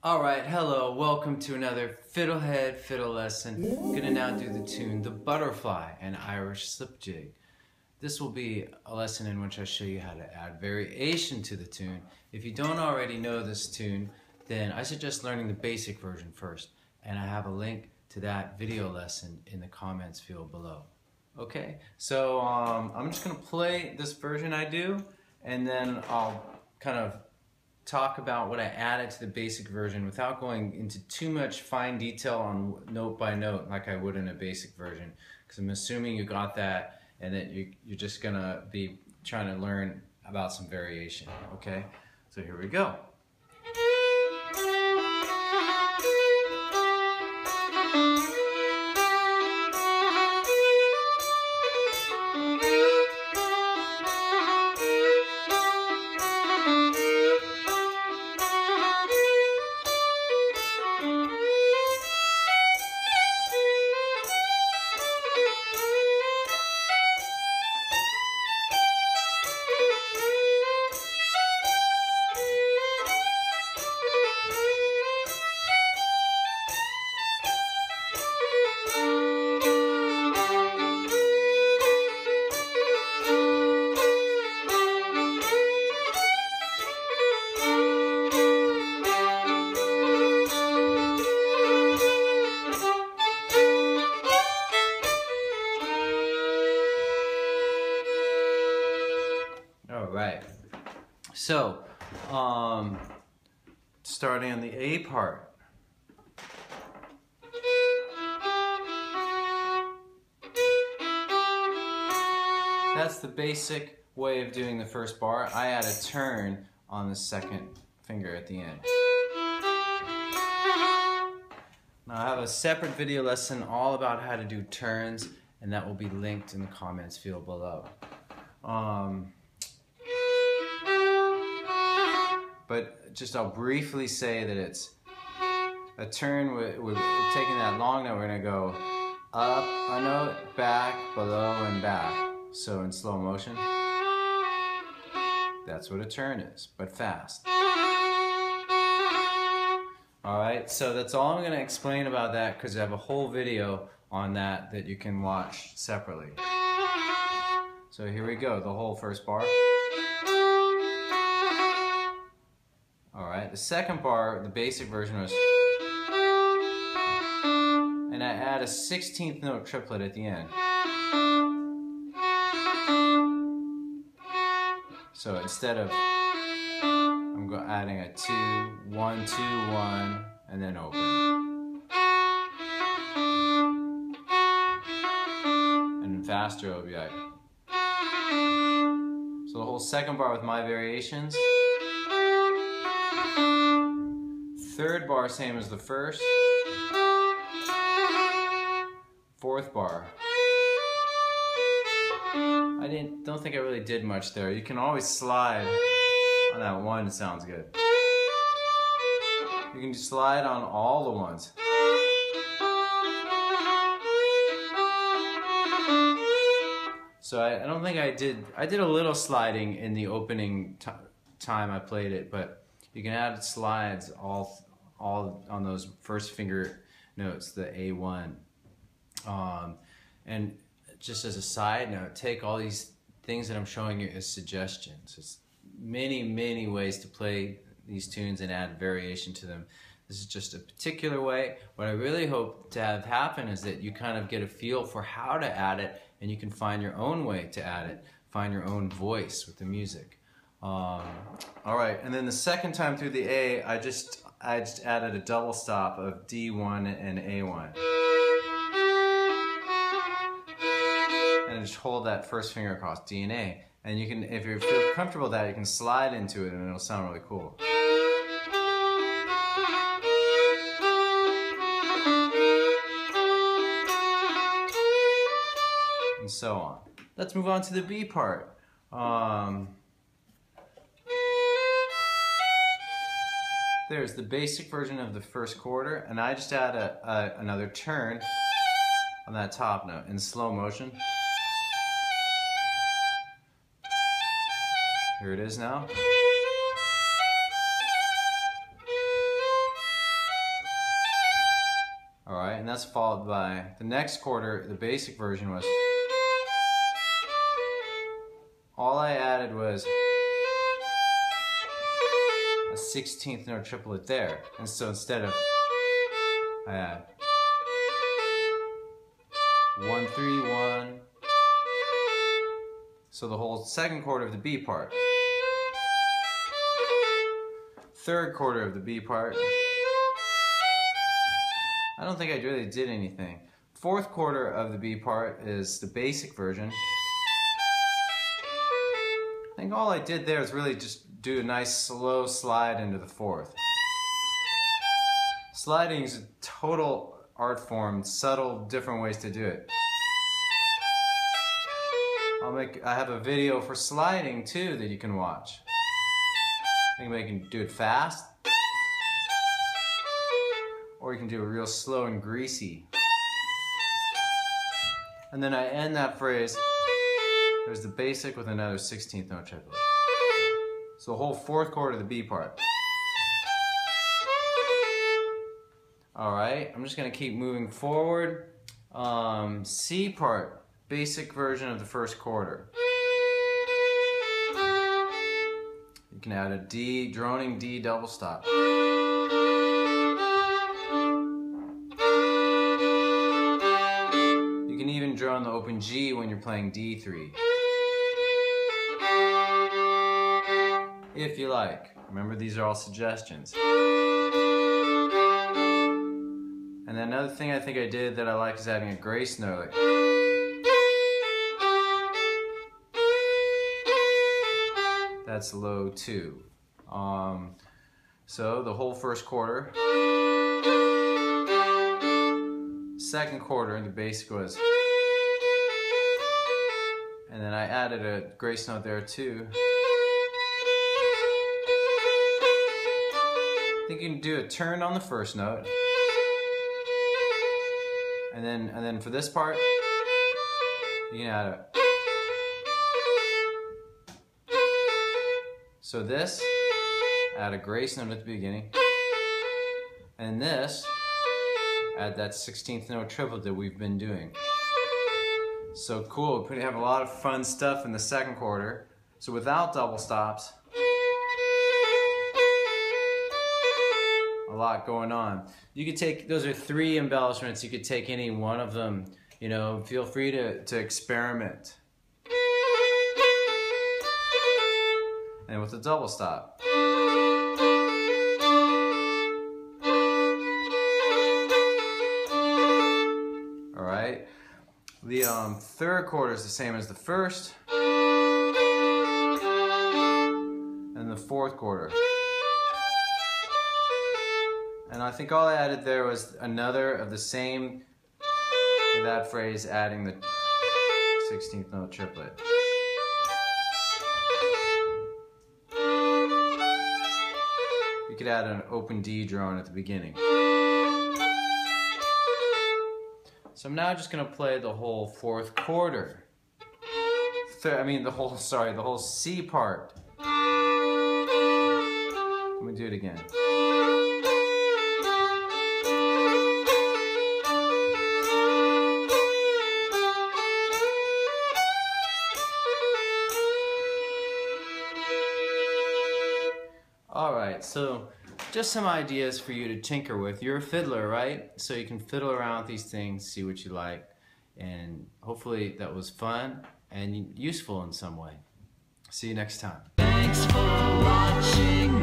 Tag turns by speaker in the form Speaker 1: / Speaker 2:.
Speaker 1: Alright, hello, welcome to another FiddleHed fiddle lesson. I'm gonna now do the tune The Butterfly, an Irish slip jig. This will be a lesson in which I show you how to add variation to the tune. If you don't already know this tune, then I suggest learning the basic version first, and I have a link to that video lesson in the comments field below. Okay, so I'm just gonna play this version I do, and then I'll kind of talk about what I added to the basic version without going into too much fine detail on note by note like I would in a basic version, because I'm assuming you got that and that you're just gonna be trying to learn about some variation. Okay, so here we go. Alright, so starting on the A part. That's the basic way of doing the first bar. I add a turn on the second finger at the end. Now I have a separate video lesson all about how to do turns, and that will be linked in the comments field below. But just I'll briefly say that it's a turn with taking that long note. We're going to go up a note, back, below, and back. So in slow motion, that's what a turn is, but fast. Alright, so that's all I'm going to explain about that, because I have a whole video on that you can watch separately. So here we go, the whole first bar. Alright, the second bar, the basic version was, and I add a 16th note triplet at the end. So instead of, I'm adding a 2, 1, 2, 1, and then open. And faster it'll be like. So the whole second bar with my variations. Third bar, same as the first. Fourth bar. I don't think I really did much there. You can always slide on that one, it sounds good. You can just slide on all the ones. So I don't think I did a little sliding in the opening time I played it, but you can add slides all on those first finger notes, the A1. And just as a side note, take all these things that I'm showing you as suggestions. There's many ways to play these tunes and add variation to them. This is just a particular way. What I really hope to have happen is that you kind of get a feel for how to add it, and you can find your own way to add it, find your own voice with the music. Alright, and then the second time through the A, I just added a double stop of D1 and A1. And just hold that first finger across, D and A. And you can, if you feel comfortable with that, you can slide into it and it'll sound really cool. And so on. Let's move on to the B part. There's the basic version of the first quarter, and I just add another turn on that top note in slow motion. Here it is now. All right, and that's followed by the next quarter. The basic version was, all I added was a 16th note triplet there. And so instead of, I add 1, 3, 1. So the whole second quarter of the B part. Third quarter of the B part. I don't think I really did anything. Fourth quarter of the B part is the basic version. I think all I did there is really just do a nice slow slide into the fourth. Sliding is a total art form, subtle, different ways to do it. I have a video for sliding too that you can watch. Anybody can do it fast, or you can do it real slow and greasy. And then I end that phrase, there's the basic with another 16th note triplet. So the whole fourth quarter of the B part. Alright, I'm just going to keep moving forward. C part, basic version of the first quarter. You can add a D, droning D double stop. You can even drone the open G when you're playing D3. If you like. Remember, these are all suggestions. And then another thing I think I did that I like is adding a grace note. That's low 2. So the whole first quarter. Second quarter, the basic was. And then I added a grace note there too. I think you can do a turn on the first note. And then for this part, you can add a. So this, add a grace note at the beginning. And this, add that 16th note triplet that we've been doing. So cool, we have a lot of fun stuff in the second quarter. So without double stops, a lot going on. You could take, those are 3 embellishments, you could take any one of them, you know, feel free to experiment. And with the double stop. Alright, the third quarter is the same as the first, and the fourth quarter. And I think all I added there was another of the same, for that phrase, adding the 16th note triplet. You could add an open D drone at the beginning. So I'm now just going to play the whole fourth quarter. The whole C part. Let me do it again. Alright, so just some ideas for you to tinker with. You're a fiddler, right? So you can fiddle around with these things, see what you like, and hopefully that was fun and useful in some way. See you next time. Thanks for watching.